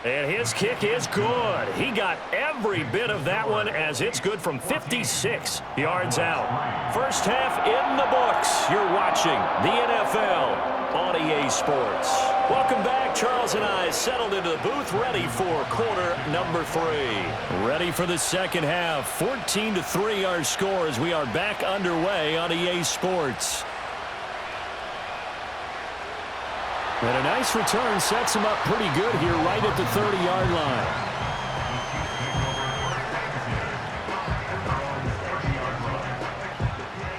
And his kick is good. He got every bit of that one as it's good from 56 yards out. First half in the books. You're watching the NFL on EA Sports. Welcome back. Charles and I settled into the booth ready for quarter number 3. Ready for the second half. 14-3 our score as we are back underway on EA Sports. And a nice return sets him up pretty good here right at the 30-yard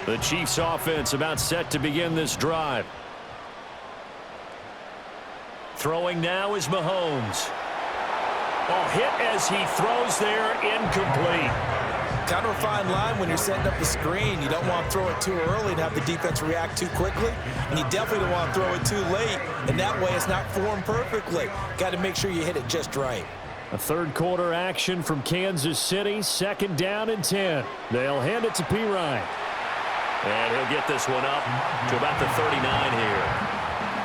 line. The Chiefs offense about set to begin this drive. Throwing now is Mahomes. Oh, hit as he throws there, incomplete. Kind of a fine line when you're setting up the screen. You don't want to throw it too early and have the defense react too quickly. And you definitely don't want to throw it too late. And that way it's not formed perfectly. Got to make sure you hit it just right. A third quarter action from Kansas City. Second down and 10. They'll hand it to Pirine. And he'll get this one up to about the 39 here.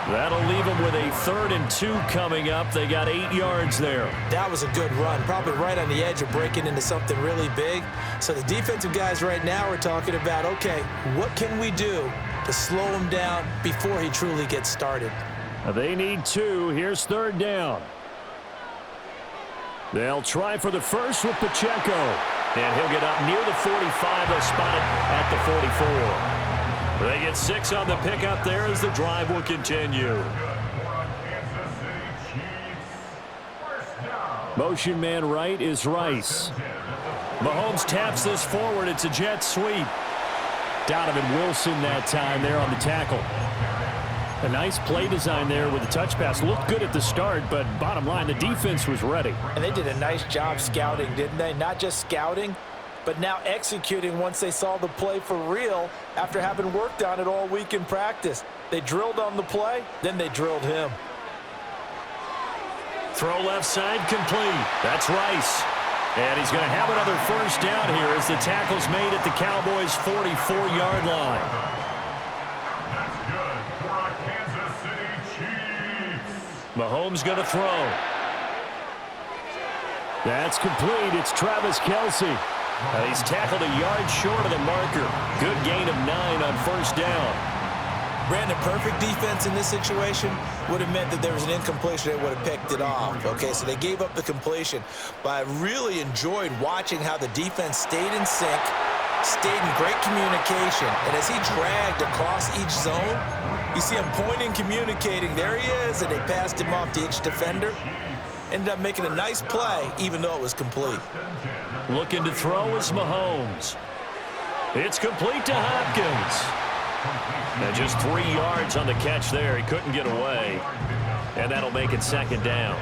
That'll leave them with a 3rd and 2 coming up. They got 8 yards there. That was a good run. Probably right on the edge of breaking into something really big. So the defensive guys right now are talking about, okay, what can we do to slow him down before he truly gets started? They need 2. Here's 3rd down. They'll try for the first with Pacheco. And he'll get up near the 45. They'll spot it at the 44. They get 6 on the pickup there as the drive will continue. Motion man right is Rice. Mahomes taps this forward. It's a jet sweep. Donovan Wilson that time there on the tackle. A nice play design there with the touch pass. Looked good at the start, but bottom line, the defense was ready. And they did a nice job scouting, didn't they? Not just scouting, but now executing once they saw the play for real after having worked on it all week in practice. They drilled on the play, then they drilled him. Throw left side complete. That's Rice. And he's going to have another first down here as the tackle's made at the Cowboys' 44-yard line. That's good for our Kansas City Chiefs. Mahomes going to throw. That's complete. It's Travis Kelce. He's tackled a yard short of the marker. Good gain of 9 on first down. Brandon, perfect defense in this situation would have meant that there was an incompletion. They would have picked it off. Okay, so they gave up the completion. But I really enjoyed watching how the defense stayed in sync, stayed in great communication. And as he dragged across each zone, you see him pointing, communicating. There he is, and they passed him off to each defender. Ended up making a nice play, even though it was complete. Looking to throw is Mahomes. It's complete to Hopkins. And just 3 yards on the catch there. He couldn't get away. And that'll make it 2nd down.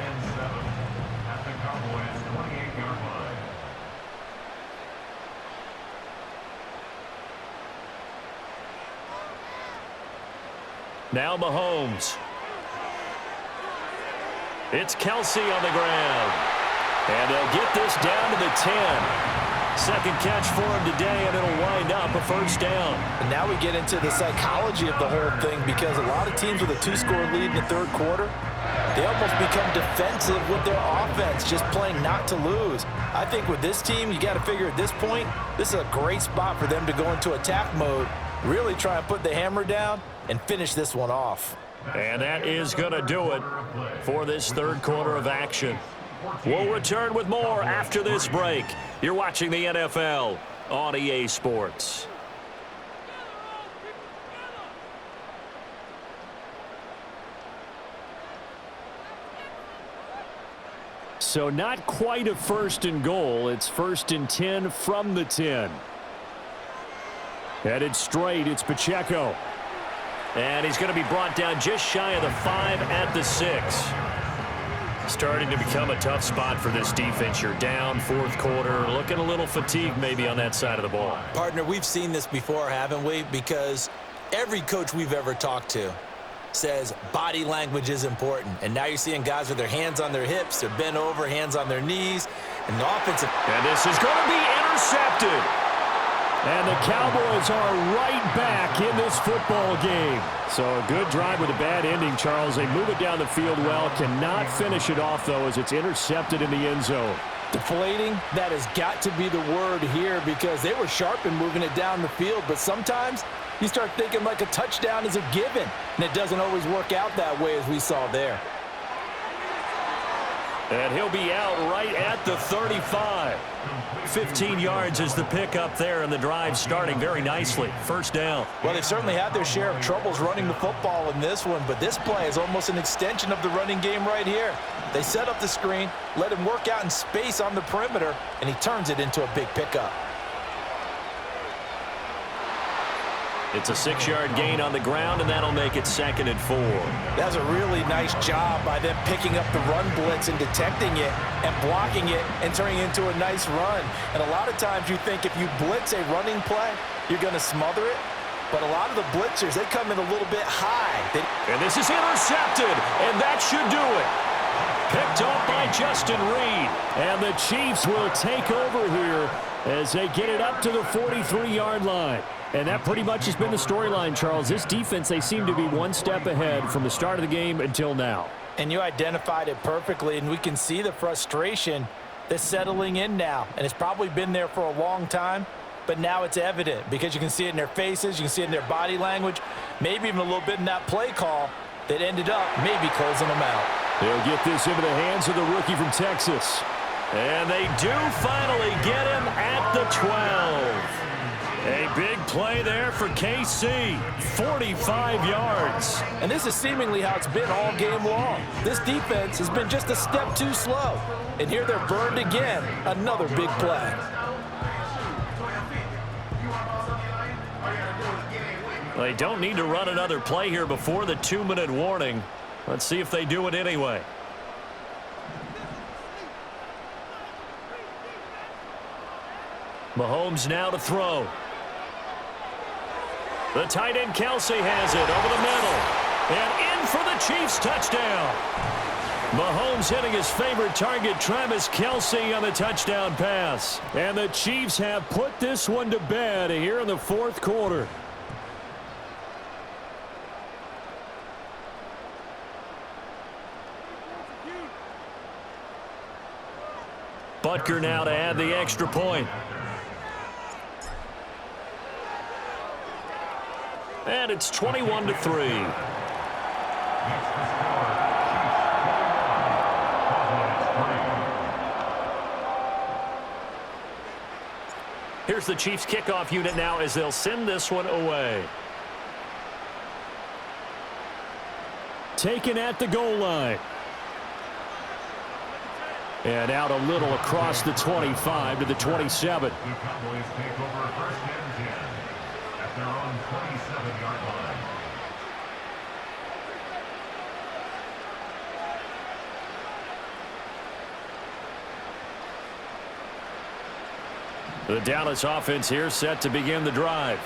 Now Mahomes. It's Kelce on the ground. And they'll get this down to the 10. Second catch for him today, and it'll wind up a first down. And now we get into the psychology of the whole thing, because a lot of teams with a 2-score lead in the third quarter, they almost become defensive with their offense, just playing not to lose. I think with this team, you got to figure at this point, this is a great spot for them to go into attack mode, really try and put the hammer down and finish this one off. And that is going to do it for this third quarter of action. We'll return with more after this break. You're watching the NFL on EA Sports. So not quite a 1st and goal. It's 1st and 10 from the 10. Headed straight, it's Pacheco. And he's going to be brought down just shy of the 5 at the 6. Starting to become a tough spot for this defense. You're down fourth quarter, looking a little fatigued maybe on that side of the ball. Partner, we've seen this before, haven't we? Because every coach we've ever talked to says body language is important. And now you're seeing guys with their hands on their hips, they're bent over, hands on their knees, and the offensive. And this is going to be intercepted. And the Cowboys are right back in this football game. So a good drive with a bad ending, Charles. They move it down the field well. Cannot finish it off, though, as it's intercepted in the end zone. Deflating, that has got to be the word here because they were sharp in moving it down the field. But sometimes you start thinking like a touchdown is a given. And it doesn't always work out that way as we saw there. And he'll be out right at the 35. 15 yards is the pickup there, and the drive starting very nicely. First down. Well, they've certainly had their share of troubles running the football in this one, but this play is almost an extension of the running game right here. They set up the screen, let him work out in space on the perimeter, and he turns it into a big pickup. It's a 6-yard gain on the ground, and that'll make it 2nd and 4. That's a really nice job by them picking up the run blitz and detecting it and blocking it and turning it into a nice run. And a lot of times you think if you blitz a running play, you're going to smother it. But a lot of the blitzers, they come in a little bit high. And this is intercepted, and that should do it. Picked off by Justin Reed. And the Chiefs will take over here as they get it up to the 43-yard line. And that pretty much has been the storyline, Charles. This defense, they seem to be one step ahead from the start of the game until now. And you identified it perfectly, and we can see the frustration that's settling in now. And it's probably been there for a long time, but now it's evident because you can see it in their faces, you can see it in their body language, maybe even a little bit in that play call that ended up maybe closing them out. They'll get this into the hands of the rookie from Texas. And they do finally get him at the 12. A big play there for KC, 45 yards. And this is seemingly how it's been all game long. This defense has been just a step too slow. And here they're burned again, another big play. They don't need to run another play here before the 2-minute warning. Let's see if they do it anyway. Mahomes now to throw. The tight end Kelsey has it over the middle. And in for the Chiefs touchdown. Mahomes hitting his favorite target, Travis Kelsey, on the touchdown pass. And the Chiefs have put this one to bed here in the fourth quarter. Butker now to add the extra point. And it's 21-3. Here's the Chiefs kickoff unit now as they'll send this one away. Taken at the goal line. And out a little across the 25 to the 27. The Cowboys take over first and 10 at their own 27-yard line. The Dallas offense here set to begin the drive.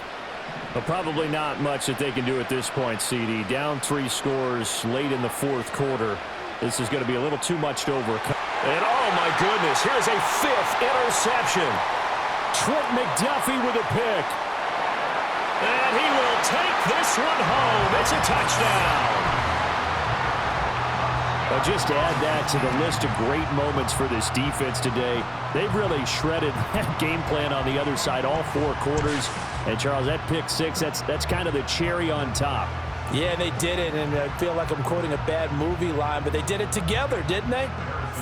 But probably not much that they can do at this point, CD. Down 3 scores late in the fourth quarter. This is going to be a little too much to overcome. And oh my goodness, here's a 5th interception. Trent McDuffie with a pick. And he will take this one home. It's a touchdown. But just to add that to the list of great moments for this defense today, they've really shredded that game plan on the other side all 4 quarters. And Charles, that pick 6, that's kind of the cherry on top. Yeah, they did it, and I feel like I'm quoting a bad movie line, but they did it together, didn't they?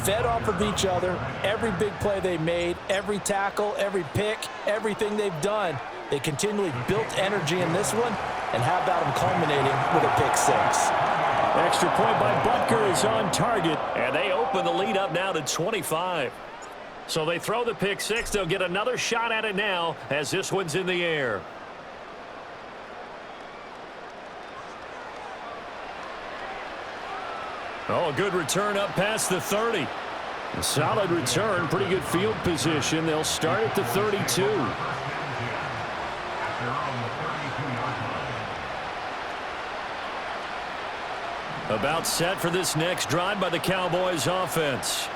Fed off of each other, every big play they made, every tackle, every pick, everything they've done. They continually built energy in this one, and how about them culminating with a pick 6? Extra point by Butker is on target, and they open the lead up now to 25. So they throw the pick 6. They'll get another shot at it now as this one's in the air. Oh, a good return up past the 30. A solid return, pretty good field position. They'll start at the 32. About set for this next drive by the Cowboys offense.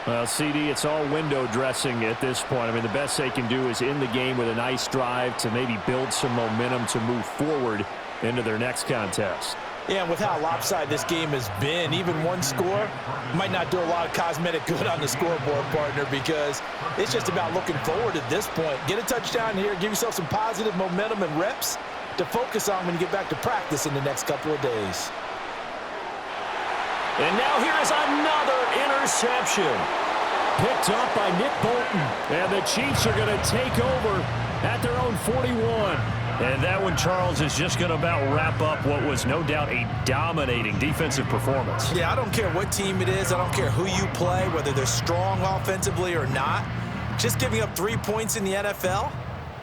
Well, CD, it's all window dressing at this point. I mean, the best they can do is end the game with a nice drive to maybe build some momentum to move forward into their next contest. Yeah, and with how lopsided this game has been, even one score might not do a lot of cosmetic good on the scoreboard, partner, because it's just about looking forward at this point. Get a touchdown here, give yourself some positive momentum and reps to focus on when you get back to practice in the next couple of days. And now here is another interception. Picked up by Nick Bolton. And the Chiefs are going to take over at their own 41. And that one, Charles, is just going to about wrap up what was no doubt a dominating defensive performance. Yeah, I don't care what team it is. I don't care who you play, whether they're strong offensively or not. Just giving up 3 points in the NFL,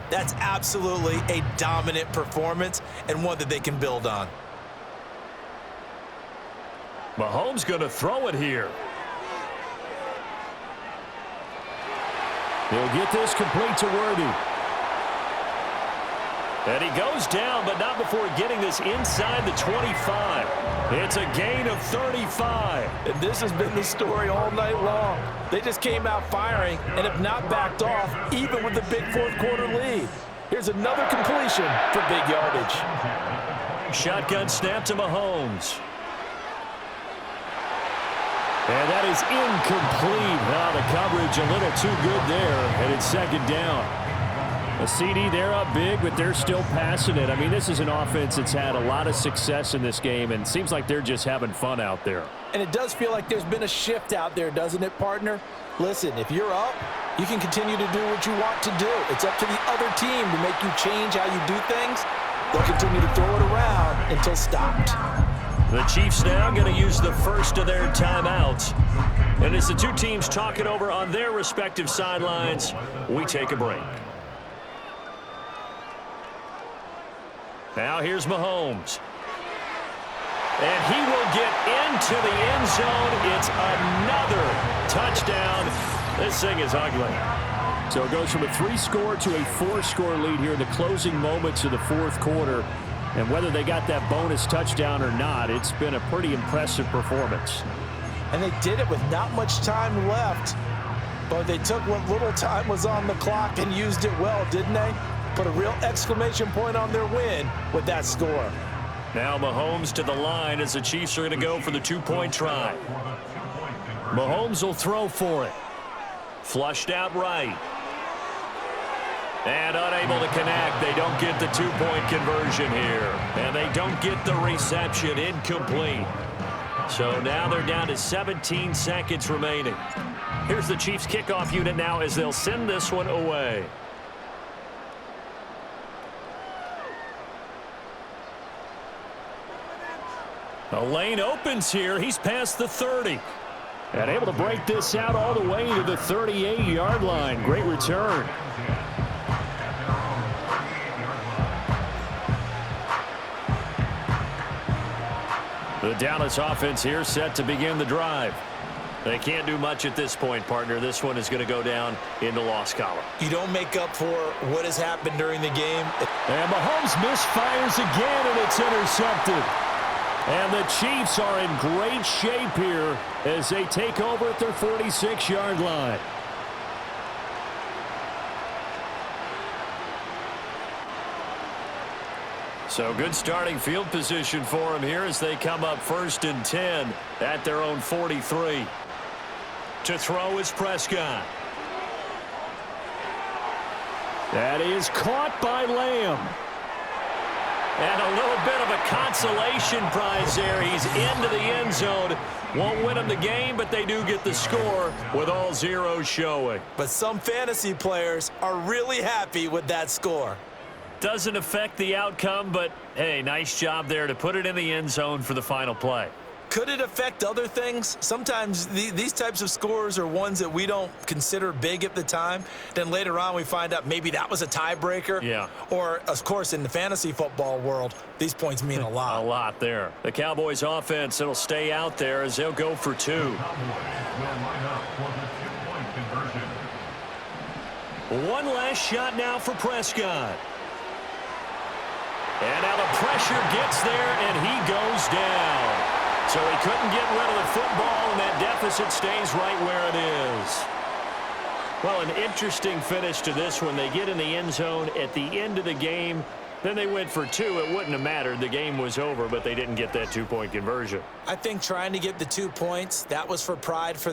that's absolutely a dominant performance and one that they can build on. Mahomes going to throw it here. He'll get this complete to Worthy. And he goes down, but not before getting this inside the 25. It's a gain of 35. And this has been the story all night long. They just came out firing and have not backed off, even with the big fourth-quarter lead. Here's another completion for big yardage. Shotgun snap to Mahomes. And that is incomplete. Now the coverage a little too good there, and it's second down. A CD, they're up big, but they're still passing it. I mean, this is an offense that's had a lot of success in this game, and it seems like they're just having fun out there. And it does feel like there's been a shift out there, doesn't it, partner? Listen, if you're up, you can continue to do what you want to do. It's up to the other team to make you change how you do things. They'll continue to throw it around until stopped. The Chiefs now going to use the first of their timeouts. And as the two teams talk it over on their respective sidelines, we take a break. Now here's Mahomes. And he will get into the end zone. It's another touchdown. This thing is ugly. So it goes from a 3-score to a 4-score lead here in the closing moments of the fourth quarter. And whether they got that bonus touchdown or not, it's been a pretty impressive performance. And they did it with not much time left. But they took what little time was on the clock and used it well, didn't they? Put a real exclamation point on their win with that score. Now Mahomes to the line as the Chiefs are going to go for the 2-point try. Mahomes will throw for it. Flushed out right. And unable to connect. They don't get the 2-point conversion here. And they don't get the reception. Incomplete. So now they're down to 17 seconds remaining. Here's the Chiefs kickoff unit now as they'll send this one away. A lane opens here. He's past the 30. And able to break this out all the way to the 38-yard line. Great return. The Dallas offense here set to begin the drive. They can't do much at this point, partner. This one is going to go down in the loss column. You don't make up for what has happened during the game. And Mahomes misfires again, and it's intercepted. And the Chiefs are in great shape here as they take over at their 46-yard line. So good starting field position for them here as they come up 1st and 10 at their own 43. To throw is Prescott. That is caught by Lamb. And a little bit of a consolation prize there. He's into the end zone. Won't win them the game, but they do get the score with all zeros showing. But some fantasy players are really happy with that score. Doesn't affect the outcome, but, hey, nice job there to put it in the end zone for the final play. Could it affect other things? Sometimes these types of scores are ones that we don't consider big at the time. Then later on we find out maybe that was a tiebreaker. Yeah. Or, of course, in the fantasy football world, these points mean a lot. A lot there. The Cowboys offense, it'll stay out there as they'll go for 2. One last shot now for Prescott. And now the pressure gets there, and he goes down. So he couldn't get rid of the football, and that deficit stays right where it is. Well, an interesting finish to this one. They get in the end zone at the end of the game. Then they went for 2. It wouldn't have mattered. The game was over, but they didn't get that 2-point conversion. I think trying to get the 2 points, that was for pride for